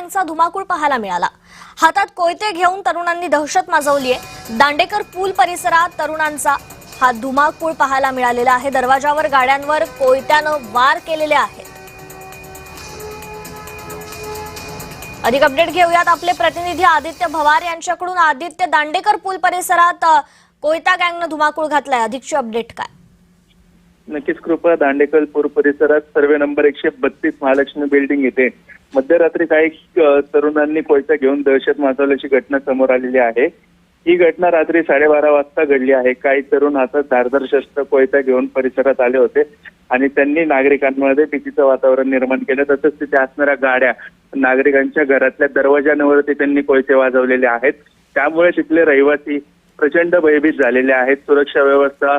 गँगचा धुमाकूळ पाहायला मिळाला। हातात कोयते घेऊन तरुणांनी दहशत माजवली आहे। दांडेकर पूल परिसरात तरुणांचा हा धुमाकूळ पाहायला मिळालेला आहे। दरवाजावर गाड्यांवर कोयत्यानं वार केलेले आहेत। अधिक अपडेट घेऊयात आपले प्रतिनिधी आदित्य भवार यांच्याकडून। आदित्य, दांडेकर पूल परिसरात कोयता गँगनं धुमाकूळ घातलाय, अधिकची अपडेट काय? नक्कीच कृपा, दांडेकर पूल परिसरात सर्वे नंबर 132 महालक्ष्मी बिल्डिंग येथे मध्यरात्री काही तरुणांनी कोयता घेऊन दहशत माजवल्याची घटना समोर आलेली आहे। ही घटना रात्री 12:30 वाजता घडली आहे। काही तरुण हातात धारदार शस्त्र कोयता घेऊन परिसरात आले होते आणि त्यांनी नागरिकांमध्ये भीतीचं वातावरण निर्माण केलं। तसंच तिथे असणाऱ्या गाड्या, नागरिकांच्या घरातल्या दरवाजांवरती त्यांनी कोयते वाजवलेले आहेत। त्यामुळे तिथले रहिवासी प्रचंड भयभीत झालेले आहेत। सुरक्षा व्यवस्था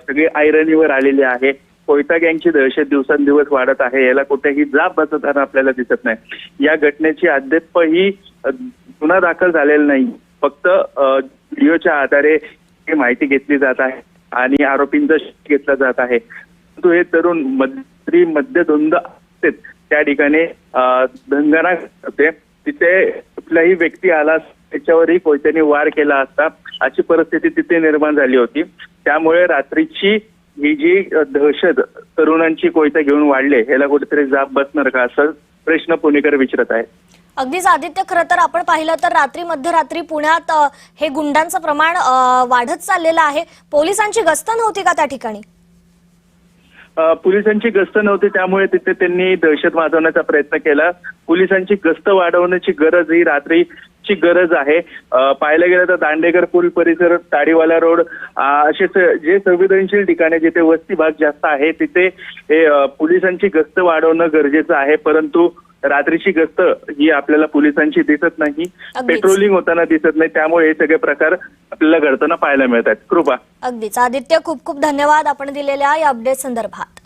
सगळी ऐरणीवर आलेली आहे। कोयता गँगची दहशत दिवसेंदिवस वाढत आहे। याला कुठेही जाब बसताना आपल्याला दिसत नाही। या घटनेची अद्यापही गुन्हा दाखल झालेला नाही। फक्त व्हिडिओच्या आधारे ही माहिती घेतली जात आहे आणि आरोपींचा शोध घेतला जात आहे। परंतु हे तरुण मध्यधुंद असतात त्या ठिकाणी दंगना होते, तिथे कुठलाही व्यक्ती आला त्याच्यावरही कोयत्याने वार केला असता अशी परिस्थिती तिथे निर्माण झाली होती। त्यामुळे रात्रीची ही जी दहशत तरुणांची कोयता घेऊन वाढले, याला कुठेतरी जाब बसणार का, असा प्रश्न पुणेकर विचारत आहेत। अगदीच आदित्य, खरं तर आपण पाहिलं तर मध्यरात्री पुण्यात हे गुंडांचं प्रमाण वाढत चाललेलं आहे। पोलिसांची गस्त नव्हती का त्या ठिकाणी? पोलिसांची गस्त नव्हती, त्यामुळे तिथे त्यांनी दहशत माजवण्याचा प्रयत्न केला। पोलिसांची गस्त वाढवण्याची गरज ही रात्रीची गरज आहे। पाहायला गेलं तर दांडेकर पूल परिसर, ताडीवाला रोड असे जे संवेदनशील ठिकाणे जिथे वस्ती भाग जास्त आहे तिथे पोलिसांची गस्त वाढवणं गरजेचं आहे। परंतु रात्रीची गस्त ही आपल्याला पोलिसांची दिसत नाही, पेट्रोलिंग होताना दिसत नाही। त्यामुळे हे सगळे प्रकार आपल्याला घडताना पाहायला मिळतात। कृपा, अगदीच आदित्य, खूप खूप धन्यवाद आपण दिलेल्या या अपडेट संदर्भात।